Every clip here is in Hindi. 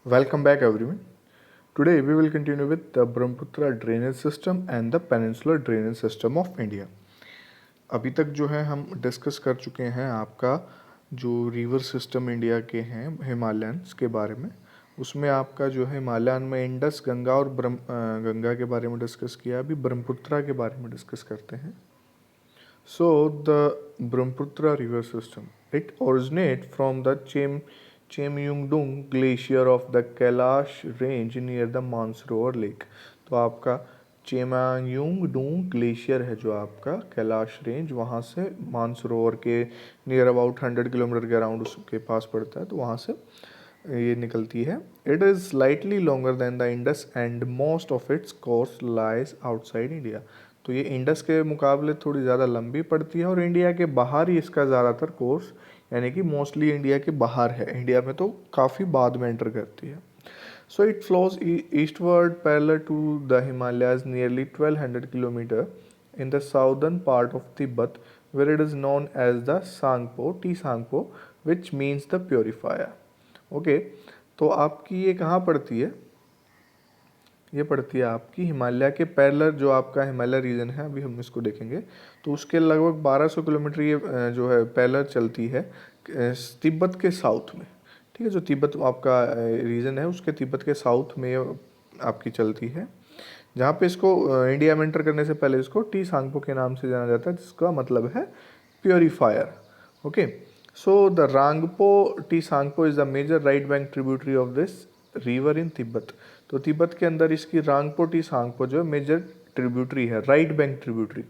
Welcome back everyone. Today we will continue with the Brahmaputra drainage system and the peninsular drainage system of India. अभी तक जो है हम डिस्कस कर चुके हैं आपका जो रिवर सिस्टम इंडिया के हैं हिमालयंस के बारे में। उसमें आपका जो है हिमालयन में इंडस, गंगा और गंगा के बारे में डिस्कस किया। अभी ब्रह्मपुत्रा के बारे में डिस्कस करते हैं। So the Brahmaputra river system, it originates from the Chemyungdung glacier of the Kailash range near the Mansarovar lake. तो आपका चेमायूंगडोंग ग्लेशियर है जो आपका कैलाश रेंज, वहाँ से मानसरोवर के नियर अबाउट 100 किलोमीटर के अराउंड उसके पास पड़ता है, तो वहाँ से ये निकलती है। It is slightly longer than the Indus and most of its course lies outside India. तो ये इंडस के मुकाबले थोड़ी ज़्यादा लंबी पड़ती है और इंडिया के बाहर ही इसका ज़्यादातर कोर्स, यानी कि मोस्टली इंडिया के बाहर है। इंडिया में तो काफ़ी बाद में एंटर करती है। So it flows eastward parallel to the Himalayas nearly 1200 kilometre in the southern part of Tibet where it is known as the Tsangpo, Tsangpo, which means the purifier. Okay, तो आपकी ये कहाँ पड़ती है? ये पड़ती है आपकी हिमालय के पैरेलल, जो आपका हिमालय रीजन है, अभी हम इसको देखेंगे तो उसके लगभग 1200 किलोमीटर ये जो है पैरेलल चलती है तिब्बत के साउथ में। ठीक है, जो तिब्बत आपका रीजन है उसके तिब्बत के साउथ में आपकी चलती है, जहाँ पे इसको इंडिया में एंटर करने से पहले इसको टी सांगपो के नाम से जाना जाता है, जिसका मतलब है purifier. Okay, so the Rangpo Tsangpo is the major right bank tributary of this river in Tibet. तो तिब्बत के अंदर इसकी रांगपो टी सांगपो जो मेजर ट्रिब्यूटरी है, right bank tributary.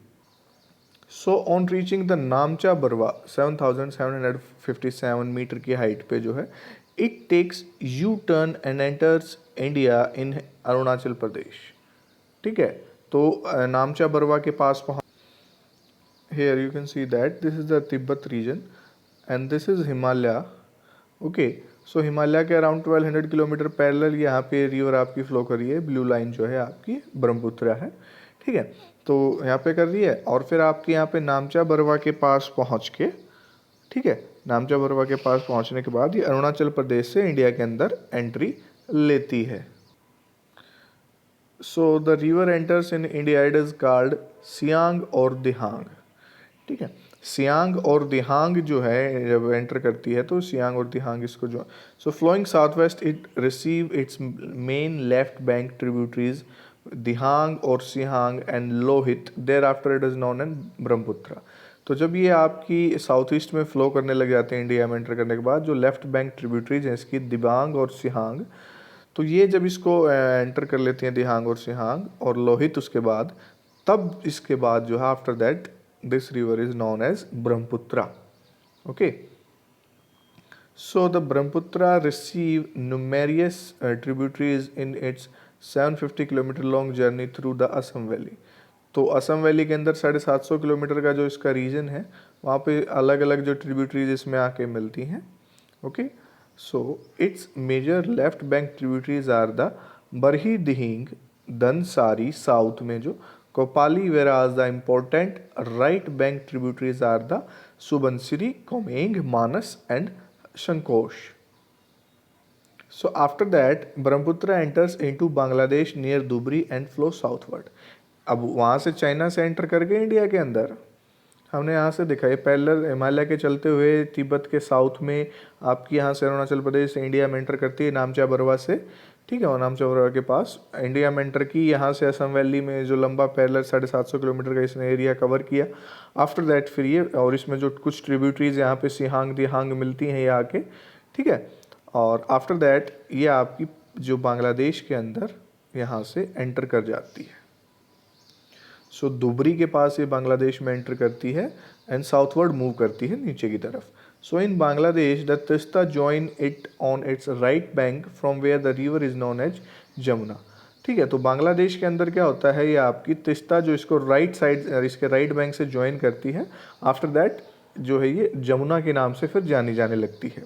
So on reaching the Namcha Barwa 7757 metre की हाइट पे जो है, it takes U turn and enters India in Arunachal Pradesh. ठीक है, तो नामचा बरवा के पास पहुँच, here you can see that this is the Tibet region and this is Himalaya. Okay, so Himalaya के अराउंड 1200 किलोमीटर पैरेलल यहाँ पे रिवर आपकी फ्लो कर रही है। ब्लू लाइन जो है आपकी ब्रह्मपुत्रा है। ठीक है, तो यहाँ पे कर रही है और फिर आपके यहाँ पे नामचा बरवा के पास पहुँच के, ठीक है, नामचा बरवा के पास पहुँचने के बाद ये अरुणाचल प्रदेश से इंडिया के अंदर एंट्री लेती है। So the river enters in India, it is called Siang और दिहांग। ठीक है, सियांग और दिहांग जो है जब एंटर करती है तो सियांग और दिहांग इसको जो, so flowing south west it receive its main left bank tributaries Dihang और Siang and Lohit, thereafter it is known an Brahmaputra. तो जब ये आपकी साउथ ईस्ट में फ्लो करने लग जाते हैं इंडिया में एंटर करने के बाद, जो लेफ्ट बैंक ट्रिब्यूटरीज हैं इसकी दिबांग और सियांग, तो ये जब इसको एंटर कर लेती हैं दिहांग और सियांग और लोहित उसके बाद, तब इसके बाद जो है after that this river is known as Brahmaputra. Okay, so the Brahmaputra receive numerous tributaries in its 750 kilometre long journey through the Assam valley. तो असम वैली के अंदर 750 किलोमीटर का जो इसका रीजन है, वहाँ पे अलग अलग जो ट्रिब्यूटरीज इसमें आके मिलती हैं। Okay, so its major left bank tributaries are the Burhi Dihing, Dhansiri south में जो Kopali, whereas the important right bank tributaries are the Subansiri, Komeng, Manas and Shankosh. So after that, Brahmaputra enters into Bangladesh near Dubri and flows southward. अब वहाँ से चाइना से एंटर करके इंडिया के अंदर, हमने यहाँ से देखा ये पैरेलल हिमालय के चलते हुए तिब्बत के साउथ में आपकी यहाँ से अरुणाचल प्रदेश इंडिया में एंटर करती है नामचा बरवा से। ठीक है, और नामचा बरवा के पास इंडिया में एंटर की, यहाँ से असम वैली में जो लंबा पैरेलल 750 किलोमीटर का इसने एरिया कवर किया। आफ्टर दैट फिर ये, और इसमें जो कुछ ट्रिब्यूटरीज यहाँ पे सिहांग दिहांग मिलती हैं ये आके। ठीक है, और आफ्टर दैट ये आपकी जो बांग्लादेश के अंदर यहाँ से एंटर कर जाती है। सो दुबरी के पास ये बांग्लादेश में एंटर करती है एंड साउथवर्ड मूव करती है नीचे की तरफ। So in Bangladesh the Teesta join it on its right bank from where the river is known as Jamuna. ठीक है, तो बांग्लादेश के अंदर क्या होता है, ये आपकी तिस्ता जो इसको राइट साइड, इसके राइट बैंक से ज्वाइन करती है। आफ्टर दैट जो है ये जमुना के नाम से फिर जानी जाने लगती है।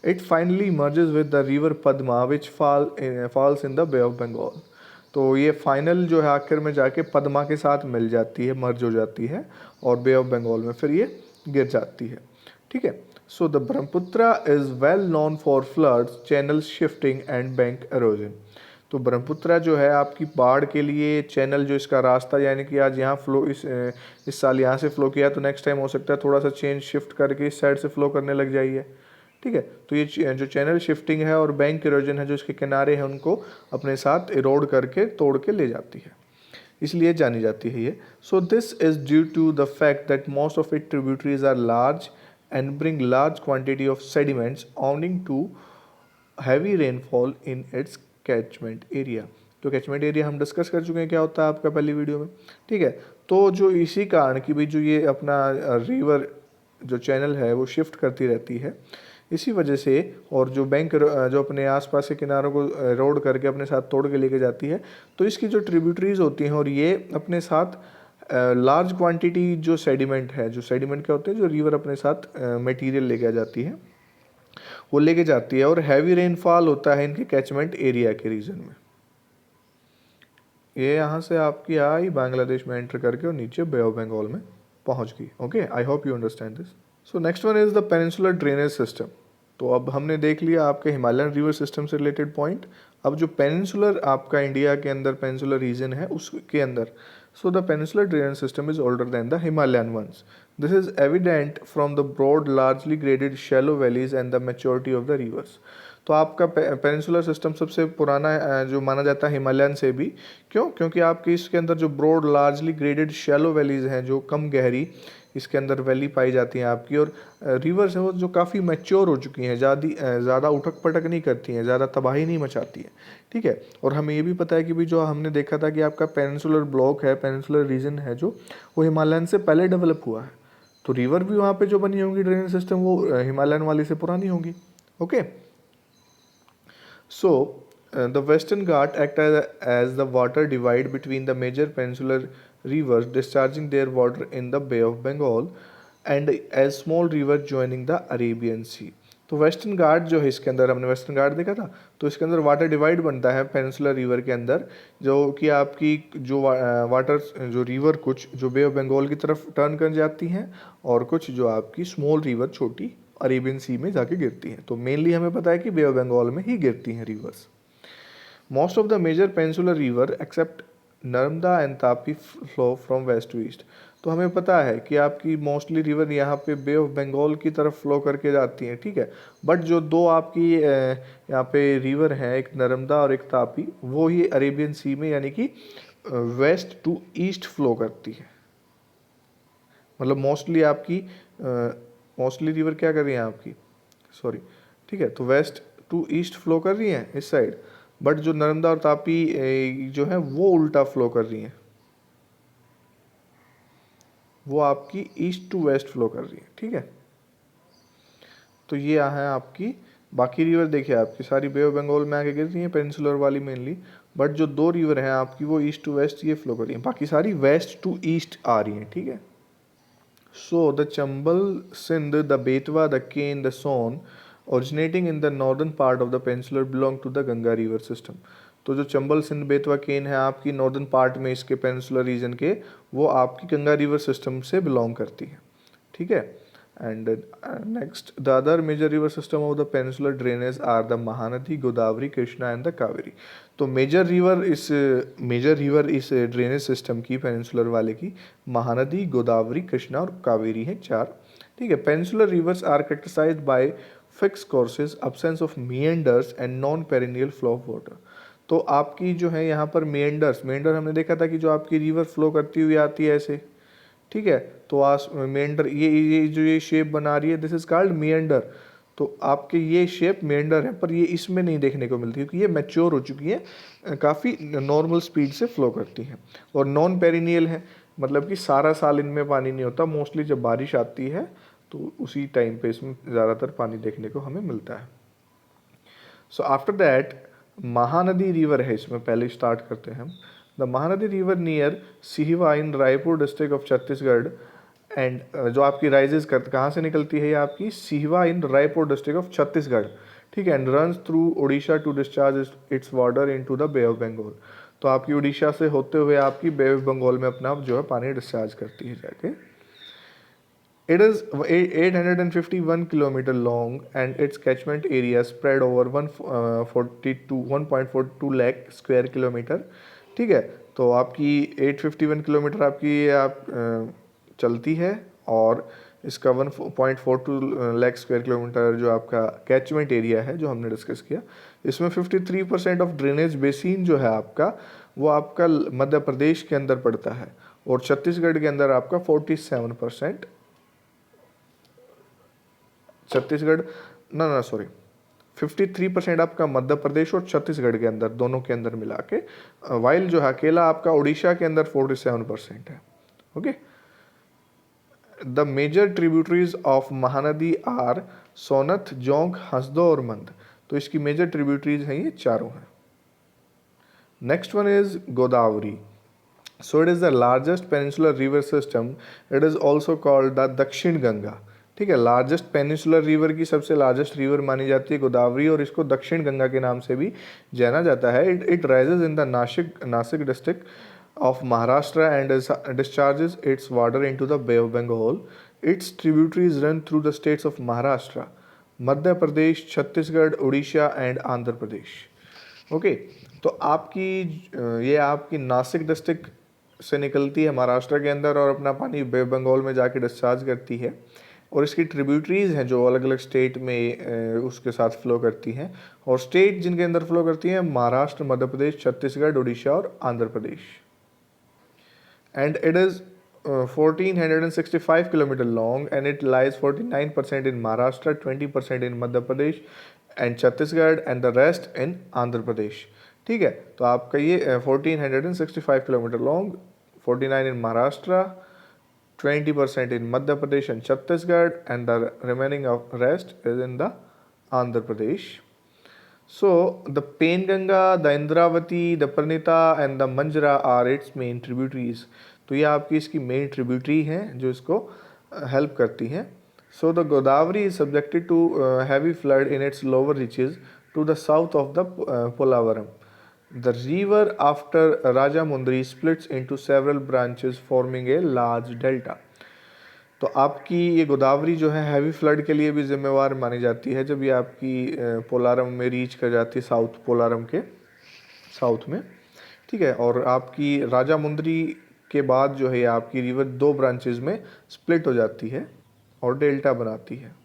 It finally merges with the river Padma which falls in the Bay of Bengal. तो ये फाइनल जो है आखिर में जाके पद्मा के साथ मिल जाती है, मर्ज हो जाती है और बे ऑफ बंगाल में फिर ये गिर जाती है। ठीक है, so the Brahmaputra is well known for floods, channel shifting and bank halogen. तो ब्रह्मपुत्रा जो है आपकी बाढ़ के लिए चैनल, जो इसका रास्ता, यानी कि आज यहाँ फ्लो इस साल यहाँ से फ्लो किया तो नेक्स्ट टाइम हो सकता है थोड़ा सा चेंज शिफ्ट करके इस साइड से फ्लो करने लग जाइए। ठीक है, तो ये जो चैनल शिफ्टिंग है और बैंक इरोजन है, जो इसके किनारे हैं उनको अपने साथ इरोड करके तोड़ के ले जाती है, इसलिए जानी जाती है ये। So this is due to the fact that most of it tributaries are large and bring large quantity of sediments owing to heavy rainfall in its catchment area. तो कैचमेंट एरिया हम डिस्कस कर चुके हैं क्या होता है आपका पहली वीडियो में। ठीक है, तो जो इसी कारण कि भाई जो ये अपना रिवर जो चैनल है वो शिफ्ट करती रहती है, इसी वजह से, और जो बैंक जो अपने आसपास के किनारों को रोड करके अपने साथ तोड़ के लेके जाती है, तो इसकी जो ट्रिब्यूटरीज होती हैं और ये अपने साथ लार्ज क्वांटिटी जो सेडिमेंट है, जो सेडिमेंट क्या होते हैं, जो रिवर अपने साथ मटेरियल लेके आ जाती है, वो लेके जाती है, और हैवी रेनफॉल होता है इनके कैचमेंट एरिया के रीजन में। ये यहाँ से आपकी आई बांग्लादेश में एंटर करके और नीचे बे ऑफ बंगाल में पहुँच गई। Okay, I hope you understand this. So next one is the peninsular drainage system. तो अब हमने देख लिया आपके हिमालयन रिवर सिस्टम से रिलेटेड पॉइंट। अब जो पेनिनसुलर आपका इंडिया के अंदर पेनिनसुलर रीजन है उसके अंदर, so the peninsular drainage system is older than the Himalayan ones. This is evident from the broad, largely graded shallow valleys and the maturity of the rivers. तो आपका पेनिनसुलर सिस्टम सबसे पुराना जो माना जाता है हिमालयन से भी। क्यों? क्योंकि आपके इसके अंदर जो broad, largely graded shallow valleys हैं, जो कम गहरी इसके अंदर वैली पाई जाती हैं आपकी, और रिवर्स हैं वो जो काफ़ी मैच्योर हो चुकी हैं, ज़्यादा उठक पटक नहीं करती हैं, ज़्यादा तबाही नहीं मचाती हैं। ठीक है, और हमें ये भी पता है कि भी जो हमने देखा था कि आपका पेनिनसुलर ब्लॉक है, पेनिनसुलर रीजन है जो, वो हिमालयन से पहले डेवलप हुआ है। तो रिवर भी वहाँ पे जो बनी होंगी ड्रेनेज सिस्टम, वो हिमालयन वाली से पुरानी होंगी। Okay, so the Western Ghat act as the water divide between the major peninsular rivers discharging their water in the Bay of Bengal and as small river joining the Arabian Sea. तो वेस्टर्न घाट जो है इसके अंदर, हमने वेस्टर्न घाट देखा था, तो इसके अंदर वाटर डिवाइड बनता है पेनिनसुलर रिवर के अंदर, जो कि आपकी जो वाटर जो रिवर कुछ जो बे ऑफ बंगाल की तरफ टर्न कर जाती हैं, और कुछ जो आपकी स्मॉल रिवर छोटी अरेबियन सी में जाके गिरती हैं। तो मेनली हमें पता है कि बे ऑफ बंगाल में ही गिरती हैं rivers. Most of the major peninsular river except Narmada and Tapi flow from west to east. तो हमें पता है कि आपकी मोस्टली रिवर यहाँ पे बे ऑफ बंगाल की तरफ फ्लो करके जाती हैं। ठीक है, बट जो दो आपकी यहाँ पे रिवर हैं, एक नर्मदा और एक तापी, वो ही अरेबियन सी में यानी कि वेस्ट टू ईस्ट फ्लो करती है। मतलब मोस्टली रिवर क्या कर रही हैं आपकी, सॉरी, ठीक है, तो वेस्ट टू ईस्ट फ्लो कर रही हैं इस साइड, बट जो नर्मदा और तापी जो है वो उल्टा फ्लो कर रही हैं, वो आपकी ईस्ट टू वेस्ट फ्लो कर रही है। ठीक है, तो ये है आपकी बाकी रिवर। देखिए आपकी सारी बे ऑफ बंगाल में आके गिर रही हैं, पेनिनसुलर वाली मेनली, बट जो दो रिवर हैं आपकी वो ईस्ट टू वेस्ट ये फ्लो कर रही हैं, बाकी सारी वेस्ट टू ईस्ट आ रही हैं। ठीक है, so the Chambal, Sindh, the Betwa, the Ken, the Son originating in the northern part of the peninsular belong to the Ganga river system. तो जो चंबल, सिंध, बेतवा, केन है आपकी नॉर्दर्न पार्ट में इसके पेनिनसुलर रीजन के, वो आपकी गंगा रिवर सिस्टम से बिलोंग करती है। ठीक है, and next the other major river system of the peninsular drainage are the Mahanadi, Godavari, Krishna and the Kaveri. तो मेजर रिवर इस ड्रेनेज सिस्टम की, पेनिनसुलर वाले की, महानदी, गोदावरी, कृष्णा और कावेरी हैं, चार। ठीक है, peninsular rivers are characterised by fix courses, absence of meanders and non perennial flow of water. तो आपकी जो है यहाँ पर मेंढर हमने देखा था कि जो आपकी रिवर फ्लो करती हुई आती है ऐसे। ठीक है, तो मेंढर ये जो ये शेप बना रही है, दिस इज कॉल्ड मेंढर। तो आपके ये शेप मेंढर है, पर ये इसमें नहीं देखने को मिलती क्योंकि ये मैच्योर हो चुकी है, काफ़ी नॉर्मल स्पीड से फ्लो करती हैं, और नॉन पेरिनियल है, मतलब कि सारा साल इनमें पानी नहीं होता, मोस्टली जब बारिश आती है तो उसी टाइम पे इसमें ज़्यादातर पानी देखने को हमें मिलता है। So after that Mahanadi river है, इसमें पहले स्टार्ट करते हैं हम। The Mahanadi river near Sihawa in Raipur district of Chhattisgarh and जो आपकी राइजेज कहाँ से निकलती है, ये आपकी Sihawa in Raipur district of Chhattisgarh. ठीक है, and runs through Orissa to discharge its water into the Bay of Bengal. तो आपकी उड़ीसा से होते हुए आपकी बे ऑफ बंगाल में अपना जो है पानी डिस्चार्ज करती है जाके। It is 851 kilometer long and its catchment area spread over 1.42 lakh square kilometre. ठीक है, तो आपकी 851 किलोमीटर आपकी आप चलती है, और इसका 1.42 लाख स्क्वायर किलोमीटर जो आपका कैचमेंट एरिया है जो हमने डिस्कस किया, इसमें 53% ऑफ ड्रेनेज बेसिन जो है आपका, वो आपका मध्य प्रदेश के अंदर पड़ता है, और छत्तीसगढ़ के अंदर आपका 47%, छत्तीसगढ़ ना सॉरी 53% आपका मध्य प्रदेश और छत्तीसगढ़ के अंदर, दोनों के अंदर मिला के, वाइल जो है अकेला आपका उड़ीसा के अंदर 47% है। Okay, the major tributaries of Mahanadi are Seonath, Jonk, Hasdeo और मंद। तो इसकी मेजर ट्रिब्यूटरीज हैं ये चारों हैं। Next one is Godavari. So it is the largest peninsular river system, it is also called the दक्षिण गंगा। ठीक है, लार्जेस्ट पेनिनसुलर रिवर की सबसे लार्जेस्ट रिवर मानी जाती है गोदावरी, और इसको दक्षिण गंगा के नाम से भी जाना जाता है। It rises in the Nashik district of Maharashtra and discharges its water into the Bay of Bengal. Its tributaries run through the states of Maharashtra, Madhya Pradesh, Chhattisgarh, Odisha and Andhra Pradesh. Okay, तो आपकी ये आपकी नासिक डिस्ट्रिक्ट से निकलती है महाराष्ट्र के अंदर, और अपना पानी बे बंगाल में जाके डिस्चार्ज करती है, और इसकी ट्रिब्यूटरीज हैं जो अलग अलग स्टेट में उसके साथ फ्लो करती हैं, और स्टेट जिनके अंदर फ्लो करती हैं महाराष्ट्र, मध्य प्रदेश, छत्तीसगढ़, उड़ीसा और Andhra Pradesh. And it is 1465 kilometer long, and it lies 49% in Maharashtra, 20% in Madhya Pradesh and Chhattisgarh, and the rest in Andhra Pradesh. ठीक है, तो आपका ये 1465 kilometre long, 49 in Maharashtra, 20% in Madhya Pradesh and Chhattisgarh, and the remaining of rest is in the Andhra Pradesh. So the Penganga, the Indravati, the Pranita and the Manjra are its main tributaries. तो ये आपकी इसकी मेन ट्रिब्यूटरी हैं जो इसको हेल्प करती हैं। So the Godavari is subjected to heavy flood in its lower reaches to the south of the Polavaram. The river after Rajahmundry splits into several branches forming a large delta. तो आपकी ये गोदावरी जो है हैवी फ्लड के लिए भी जिम्मेवार मानी जाती है, जब ये आपकी पोलारम में रीच कर जाती है, साउथ पोलारम के साउथ में। ठीक है, और आपकी राजामुंद्री के बाद जो है आपकी रिवर दो ब्रांचेज में स्प्लिट हो जाती है और डेल्टा बनाती है।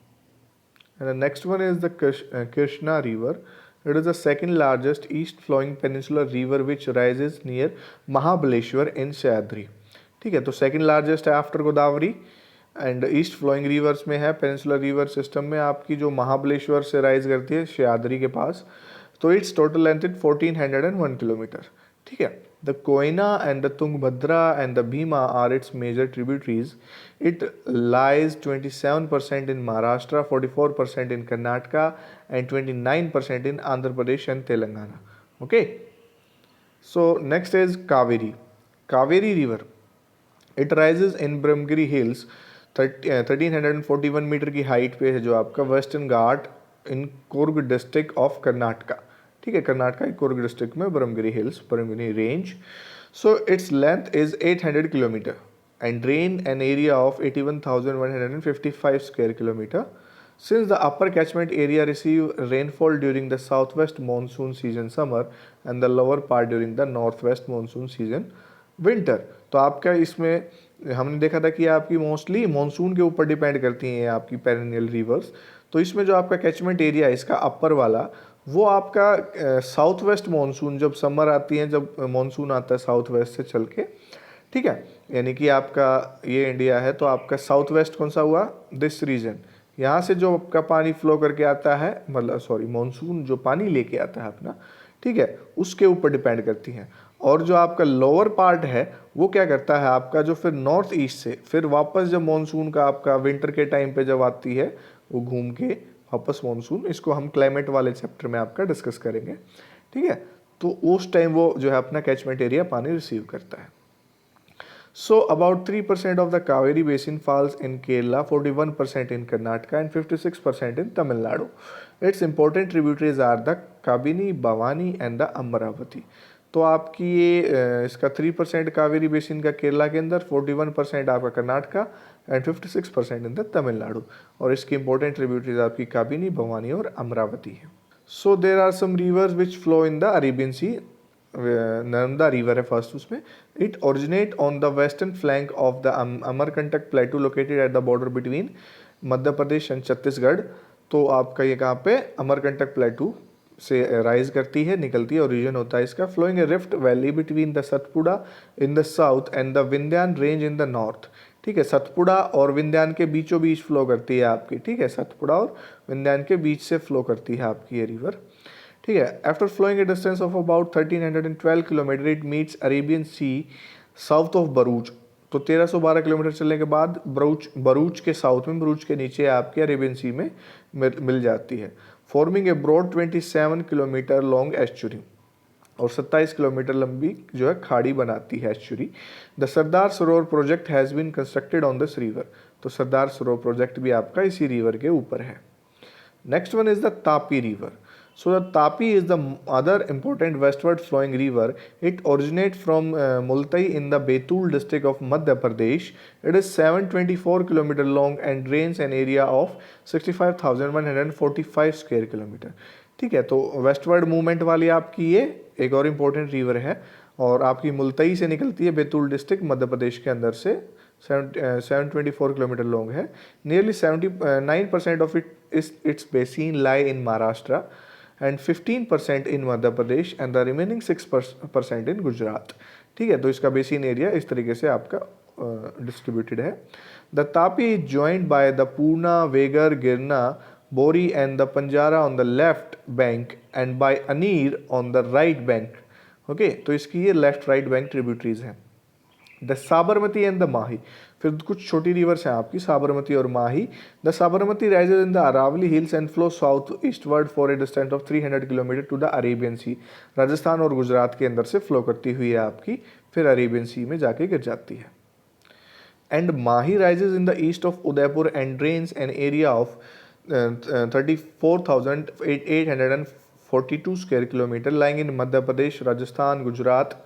And next one is the Krishna river. It is the second largest east flowing peninsular river which rises near Mahabaleshwar in Sahyadri. ठीक है, तो सेकेंड लार्जेस्ट है after Godavari, and east flowing rivers में है पेनिनसुलर रिवर सिस्टम में आपकी जो महाबलेश्वर से राइज करती है सह्याद्री के पास। तो its total length is 1401 kilometre. ठीक है, the Koyna and the Tungabhadra and the Bhima are its major tributaries. It lies 27% in Maharashtra, 44% in Karnataka and 29% in Andhra Pradesh and Telangana. Okay, so next is Kaveri. Kaveri river, it rises in Brahmagiri hills, 1341 metre की हाइट पे है जो आपका वेस्टर्न घाट in Coorg district of Karnataka. ठीक है, कर्नाटका के कुर्ग डिस्ट्रिक्ट में Brahmagiri hills, Brahmagiri range. So its length is 800 kilometre and drain an area of 81,155 square kilometre. Since the upper catchment area receive rainfall during the southwest monsoon season summer and the lower part during the northwest monsoon season winter, तो आपका इसमें हमने देखा था कि आपकी मोस्टली मानसून के ऊपर डिपेंड करती हैं आपकी पेरिनियल रिवर्स। तो इसमें जो आपका कैचमेंट एरिया है इसका अपर वाला, वो आपका साउथ वेस्ट मानसून, जब समर आती है, जब मानसून आता है साउथ वेस्ट से चल के, ठीक है, यानी कि आपका ये इंडिया है, तो आपका साउथ वेस्ट कौन सा हुआ, दिस रीजन, यहाँ से जो आपका पानी फ्लो करके आता है, मतलब सॉरी मानसून जो पानी लेके आता है अपना, ठीक है, उसके ऊपर डिपेंड करती हैं। और जो आपका लोअर पार्ट है वो क्या करता है आपका, जो फिर नॉर्थ ईस्ट से फिर वापस जब मानसून का आपका विंटर के टाइम पे जब आती है वो घूम के वापस मानसून, इसको हम क्लाइमेट वाले चैप्टर में आपका डिस्कस करेंगे। ठीक है, तो उस टाइम वो जो है अपना कैचमेंट एरिया पानी रिसीव करता है। So about 3% of the Kaveri basin falls in Kerala, 41% in Karnataka and 56% in Tamil Nadu. Its important tributaries are the Kabini, Bhavani and the Amaravati. तो आपकी ये इसका 3% कावेरी बेसिन का केरला के अंदर, 41% आपका Karnataka and 56% in the Tamil Nadu. और इसकी इंपॉर्टेंट ट्रिब्यूटरीज आपकी काबिनी, भवानी और अमरावती है। So there are some rivers which flow in the Arabian sea. Narmada river है फर्स्ट उसमें। It originate on the western flank of the Amarkantak plateau located at the border between Madhya Pradesh and Chhattisgarh. तो आपका ये कहाँ पे, अमरकंटक प्लेटू से राइज करती है, निकलती है, ओरिजिन होता है इसका। Flowing a rift valley between the Satpura in the south and the Vindhyan range in the north. ठीक है, सतपुड़ा और विंध्यान के बीचों बीच फ्लो करती है आपकी। ठीक है, सतपुड़ा और विंध्यान के बीच से फ्लो करती है आपकी ये रिवर। ठीक है, after flowing a distance of about 1312 kilometre it meets Arabian Sea south of Bharuch. तो 1312 किलोमीटर चलने के बाद भरूच के साउथ में, भरूच के नीचे आपके अरेबियन सी में मिल जाती है। Forming a broad 27 kilometre long estuary, और 27 किलोमीटर लंबी जो है खाड़ी बनाती है estuary. The Sardar Sarovar project has been constructed on this river. तो सरदार सरोवर प्रोजेक्ट भी आपका इसी रिवर के ऊपर है। Next one is the Tapi River. So the Tapi is the other important westward flowing river. It originates from Multai in the Betul district of Madhya Pradesh. It is 724 km long and drains an area of 65,145 square kilometer. ठीक है, तो वेस्टवर्ड मूवमेंट वाली आपकी ये एक और इम्पोर्टेंट रिवर है, और आपकी मुल्तई से निकलती है, बैतूल डिस्ट्रिक्ट मध्य प्रदेश के अंदर से। 724 किलोमीटर लॉन्ग है। Nearly 79% of its basin lie in Maharashtra and 15% in Madhya Pradesh and the remaining 6% इन गुजरात। ठीक है, तो इसका बेसिन एरिया इस तरीके से आपका डिस्ट्रीब्यूटेड है। The Tapi is joined by the Purna, Vaghur, Girna, Bori and the Panjhra on the left bank and by Aner on the right bank. Okay, तो इसकी ये लेफ्ट राइट बैंक ट्रिब्यूटरीज हैं। The Sabarmati and the Mahi, फिर कुछ छोटी रिवर्स हैं आपकी, साबरमती और Mahi. The Sabarmati rises in the Aravalli hills and flow south eastward for a distance of 300 kilometre to the Arabian सी। राजस्थान और गुजरात के अंदर से फ्लो करती हुई है आपकी, फिर अरेबियन सी में जाके गिर जाती है। And Mahi rises in the east of Udaipur and drains an area of 34,842 square kilometre lying in Madhya Pradesh, Rajasthan, Gujarat,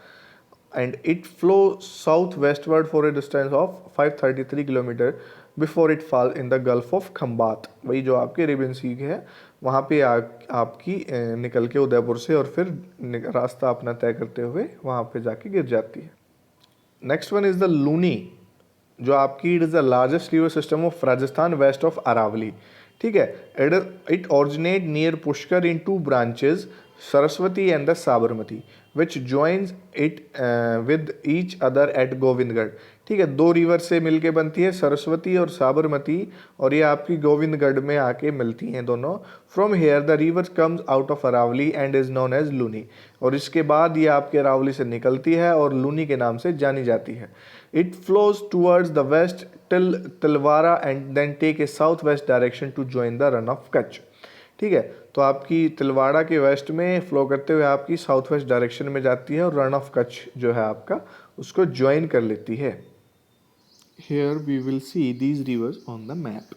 and it flows southwestward for a distance of 533 kilometre before it fall in the gulf of Khambhat. वही जो आपके अरेबियन सी है वहाँ पे आपकी निकल के उदयपुर से और फिर रास्ता अपना तय करते हुए वहाँ पे जाके गिर जाती है। Next one is the Luni, जो आपकी it is the largest river system of Rajasthan west of Aravalli. ठीक है, it originate near Pushkar in 2 branches, Saraswati and the Sabarmati, which joins it with each other at Govindgarh. ठीक है, 2 रिवर से मिलके बनती है, सरस्वती और साबरमती, और ये आपकी गोविंदगढ़ में आके मिलती हैं दोनों। From here the river comes out of Aravalli and is known as Luni, और इसके बाद ये आपके अरावली से निकलती है और लूनी के नाम से जानी जाती है। It flows towards the west till Tilwara and then take a south west direction to join the Rann of Kutch. ठीक है, तो आपकी तिलवाड़ा के वेस्ट में फ्लो करते हुए आपकी साउथ वेस्ट डायरेक्शन में जाती है और रन ऑफ कच्छ जो है आपका उसको ज्वाइन कर लेती है। Here we will see these rivers on the map.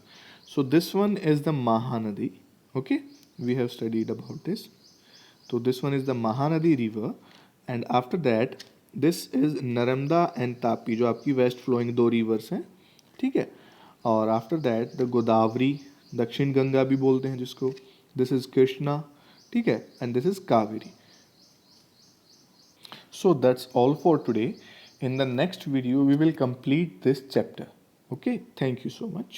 So this one is the Mahanadi. Okay, we have studied about this. So this one is the Mahanadi river, and after that this is Narmada and Tapi, जो आपकी वेस्ट फ्लोइंग 2 रिवर्स हैं। ठीक है, और आफ्टर दैट द गोदावरी, दक्षिण गंगा भी बोलते हैं जिसको, दिस इज कृष्णा। ठीक है, and this is Kaveri. So that's all for today. In the next video, we will complete this chapter. Okay, thank you so much.